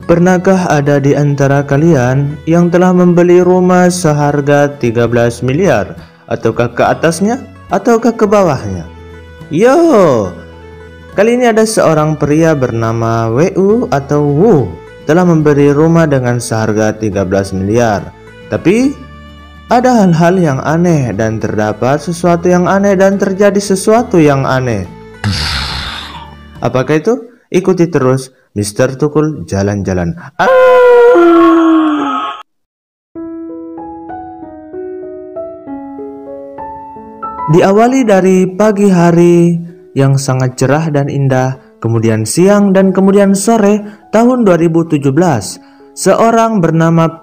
Pernahkah ada di antara kalian yang telah membeli rumah seharga 13 miliar? Ataukah ke atasnya? Ataukah ke bawahnya? Yo, kali ini ada seorang pria bernama WU atau Wu telah membeli rumah dengan seharga 13 miliar. Tapi ada hal-hal yang aneh dan terdapat sesuatu yang aneh dan terjadi sesuatu yang aneh. Apakah itu? Ikuti terus Mr. Tukul jalan-jalan. Diawali dari pagi hari yang sangat cerah dan indah, kemudian siang dan kemudian sore tahun 2017, seorang bernama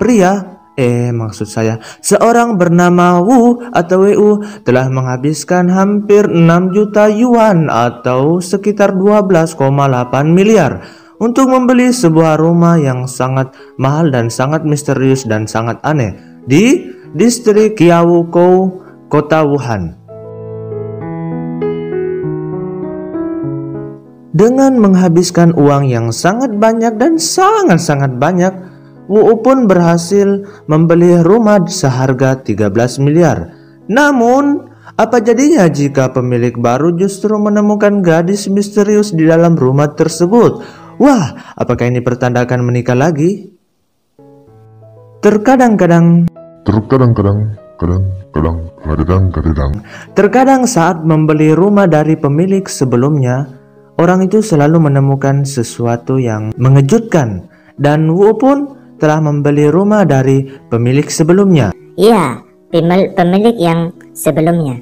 seorang bernama Wu atau WU telah menghabiskan hampir 6 juta yuan atau sekitar 12,8 miliar untuk membeli sebuah rumah yang sangat mahal dan sangat misterius dan sangat aneh di distrik Yaokou, kota Wuhan. Dengan menghabiskan uang yang sangat banyak dan sangat-sangat banyak, Wu pun berhasil membeli rumah seharga 13 miliar. Namun, apa jadinya jika pemilik baru justru menemukan gadis misterius di dalam rumah tersebut? Wah, apakah ini pertanda akan menikah lagi? Terkadang saat membeli rumah dari pemilik sebelumnya, orang itu selalu menemukan sesuatu yang mengejutkan, dan Wu pun telah membeli rumah dari pemilik sebelumnya. Iya, pemilik yang sebelumnya.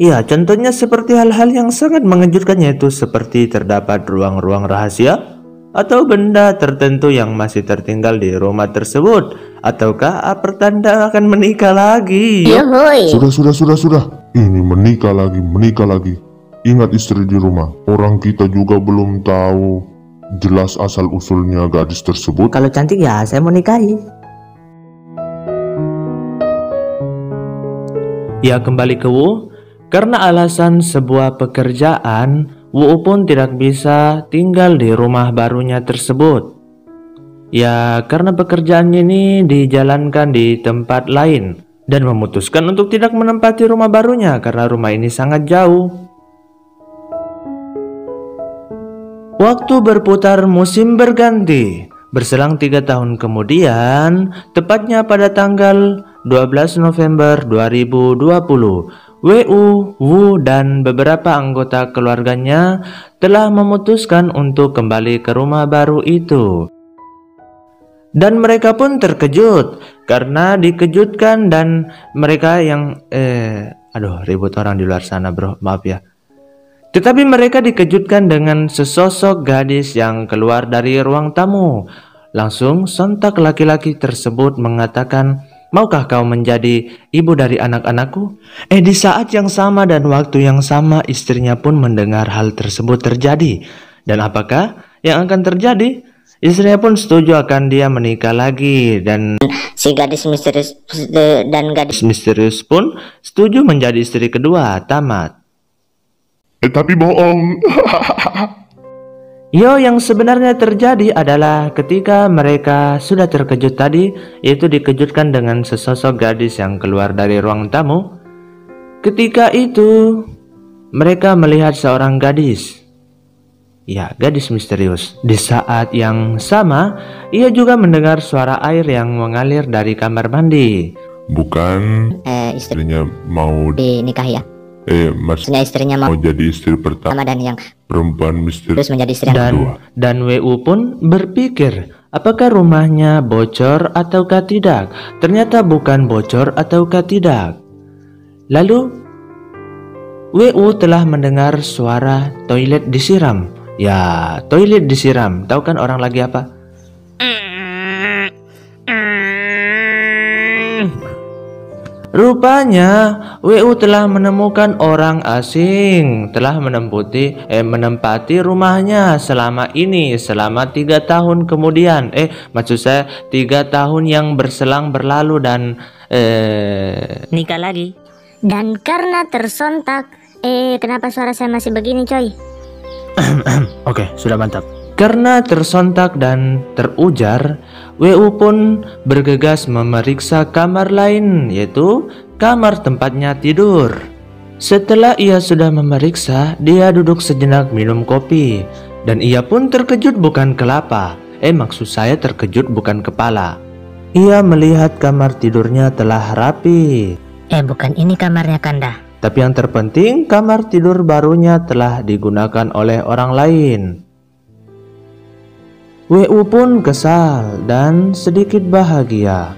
Iya, contohnya seperti hal-hal yang sangat mengejutkan, yaitu seperti terdapat ruang-ruang rahasia atau benda tertentu yang masih tertinggal di rumah tersebut. Ataukah pertanda akan menikah lagi? Yuhui. Sudah. Ini menikah lagi. Ingat istri di rumah. Orang kita juga belum tahu jelas asal-usulnya gadis tersebut. Kalau cantik ya saya mau nikahi. Ya, kembali ke Wu. Karena alasan sebuah pekerjaan, Wu pun tidak bisa tinggal di rumah barunya tersebut. Ya, karena pekerjaan ini dijalankan di tempat lain dan memutuskan untuk tidak menempati rumah barunya karena rumah ini sangat jauh. Waktu berputar, musim berganti. Berselang 3 tahun kemudian, tepatnya pada tanggal 12 November 2020, Wu dan beberapa anggota keluarganya telah memutuskan untuk kembali ke rumah baru itu. Dan mereka pun terkejut karena dikejutkan, dan mereka yang ribut orang di luar sana bro, maaf ya. Tetapi mereka dikejutkan dengan sesosok gadis yang keluar dari ruang tamu. Langsung sontak laki-laki tersebut mengatakan, "Maukah kau menjadi ibu dari anak-anakku?" Di saat yang sama dan waktu yang sama, istrinya pun mendengar hal tersebut terjadi. Dan apakah yang akan terjadi? Istrinya pun setuju akan dia menikah lagi, dan si gadis misterius pun setuju menjadi istri kedua. Tamat. Tapi bohong. Yang sebenarnya terjadi adalah ketika mereka sudah terkejut tadi, yaitu dikejutkan dengan sesosok gadis yang keluar dari ruang tamu. Ketika itu mereka melihat seorang gadis. Ya, gadis misterius. Di saat yang sama, ia juga mendengar suara air yang mengalir dari kamar mandi. Bukan istrinya mau dinikahi ya? Maksudnya istrinya mau jadi istri pertama dan yang perempuan misterius menjadi istri kedua. Dan WU pun berpikir, apakah rumahnya bocor ataukah tidak? Ternyata bukan bocor ataukah tidak. Lalu WU telah mendengar suara toilet disiram. Ya, toilet disiram. Tahu kan orang lagi apa? Rupanya WU telah menemukan orang asing telah menempati rumahnya selama 3 tahun kemudian. Maksud saya 3 tahun yang berselang berlalu dan nikah lagi. Dan karena tersontak, kenapa suara saya masih begini coy? Oke, sudah mantap. Karena tersontak dan terujar, WU pun bergegas memeriksa kamar lain, yaitu kamar tempatnya tidur. Setelah ia sudah memeriksa, dia duduk sejenak minum kopi. Dan ia pun terkejut bukan kelapa. Maksud saya terkejut bukan kepala. Ia melihat kamar tidurnya telah rapi. Bukan ini kamarnya Kanda. Tapi yang terpenting, kamar tidur barunya telah digunakan oleh orang lain. WU pun kesal dan sedikit bahagia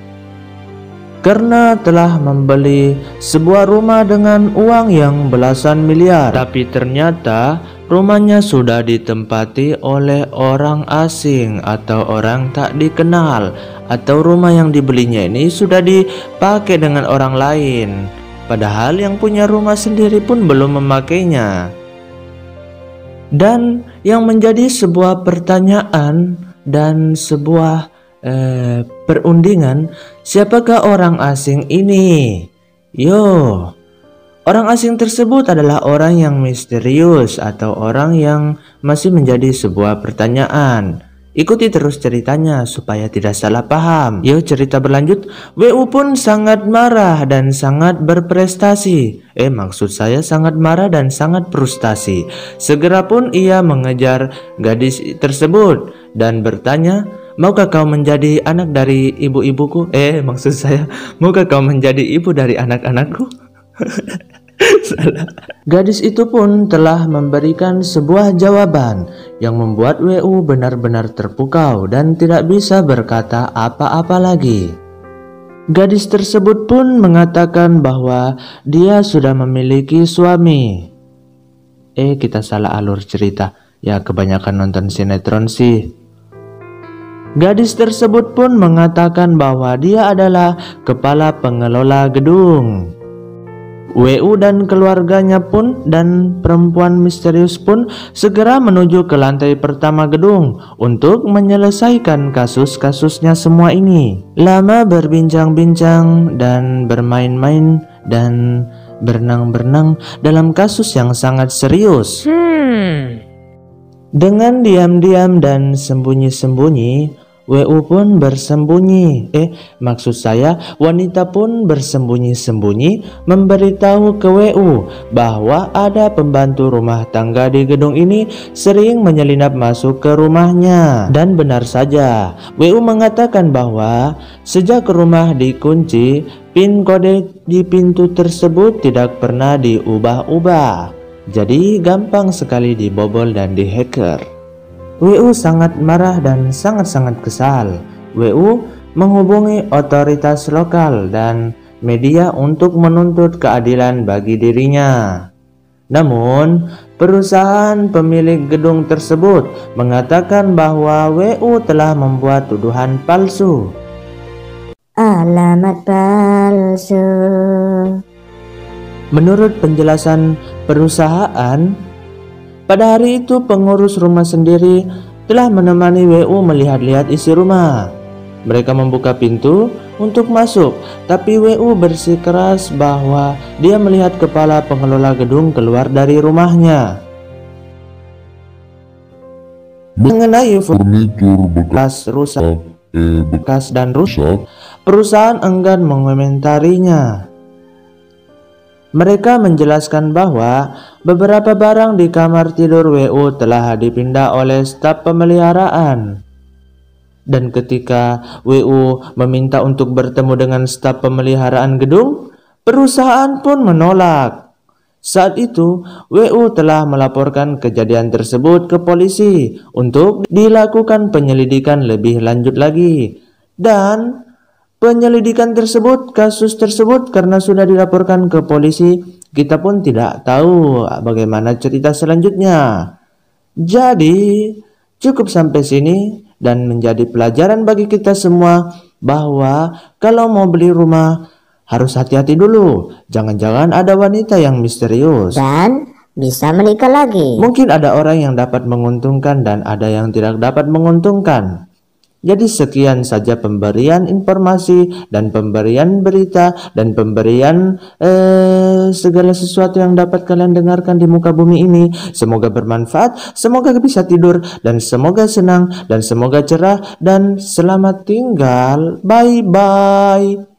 karena telah membeli sebuah rumah dengan uang yang belasan miliar. Tapi ternyata rumahnya sudah ditempati oleh orang asing atau orang tak dikenal, atau rumah yang dibelinya ini sudah dipakai dengan orang lain, padahal yang punya rumah sendiri pun belum memakainya. Dan yang menjadi sebuah pertanyaan dan sebuah perundingan, siapakah orang asing ini? Orang asing tersebut adalah orang yang misterius atau orang yang masih menjadi sebuah pertanyaan. Ikuti terus ceritanya supaya tidak salah paham. Cerita berlanjut. WU pun sangat marah dan sangat berprestasi. Maksud saya sangat marah dan sangat frustasi. Segera pun ia mengejar gadis tersebut dan bertanya, "Maukah kau menjadi anak dari ibu-ibuku?" Maksud saya, maukah kau menjadi ibu dari anak-anakku? Salah. Gadis itu pun telah memberikan sebuah jawaban yang membuat WU benar-benar terpukau dan tidak bisa berkata apa-apa lagi. Gadis tersebut pun mengatakan bahwa dia sudah memiliki suami. Kita salah alur cerita. Kebanyakan nonton sinetron sih. Gadis tersebut pun mengatakan bahwa dia adalah kepala pengelola gedung. WU dan keluarganya pun dan perempuan misterius pun segera menuju ke lantai pertama gedung untuk menyelesaikan kasus-kasusnya semua ini. Lama berbincang-bincang dan bermain-main dan berenang-berenang dalam kasus yang sangat serius. Dengan diam-diam dan sembunyi-sembunyi, WU pun bersembunyi. Maksud saya wanita pun bersembunyi-sembunyi memberitahu ke WU bahwa ada pembantu rumah tangga di gedung ini sering menyelinap masuk ke rumahnya. Dan benar saja, WU mengatakan bahwa sejak rumah dikunci, PIN kode di pintu tersebut tidak pernah diubah-ubah. Jadi gampang sekali dibobol dan dihacker. WU sangat marah dan sangat-sangat kesal. WU menghubungi otoritas lokal dan media untuk menuntut keadilan bagi dirinya. Namun, perusahaan pemilik gedung tersebut mengatakan bahwa WU telah membuat tuduhan palsu. Alamat palsu. Menurut penjelasan perusahaan, pada hari itu pengurus rumah sendiri telah menemani WU melihat-lihat isi rumah. Mereka membuka pintu untuk masuk, tapi WU bersikeras bahwa dia melihat kepala pengelola gedung keluar dari rumahnya. Mengenai furnitur bekas rusak, bekas dan rusak, perusahaan enggan mengomentarinya. Mereka menjelaskan bahwa beberapa barang di kamar tidur WU telah dipindah oleh staf pemeliharaan. Dan ketika WU meminta untuk bertemu dengan staf pemeliharaan gedung, perusahaan pun menolak. Saat itu, WU telah melaporkan kejadian tersebut ke polisi untuk dilakukan penyelidikan lebih lanjut lagi. Dan penyelidikan tersebut, kasus tersebut karena sudah dilaporkan ke polisi, kita pun tidak tahu bagaimana cerita selanjutnya. Jadi, cukup sampai sini dan menjadi pelajaran bagi kita semua bahwa kalau mau beli rumah harus hati-hati dulu. Jangan-jangan ada wanita yang misterius Dan bisa menikah lagi. Mungkin ada orang yang dapat menguntungkan dan ada yang tidak dapat menguntungkan. Jadi sekian saja pemberian informasi dan pemberian berita dan pemberian segala sesuatu yang dapat kalian dengarkan di muka bumi ini. Semoga bermanfaat, semoga bisa tidur, dan semoga senang, dan semoga cerah, dan selamat tinggal. Bye-bye.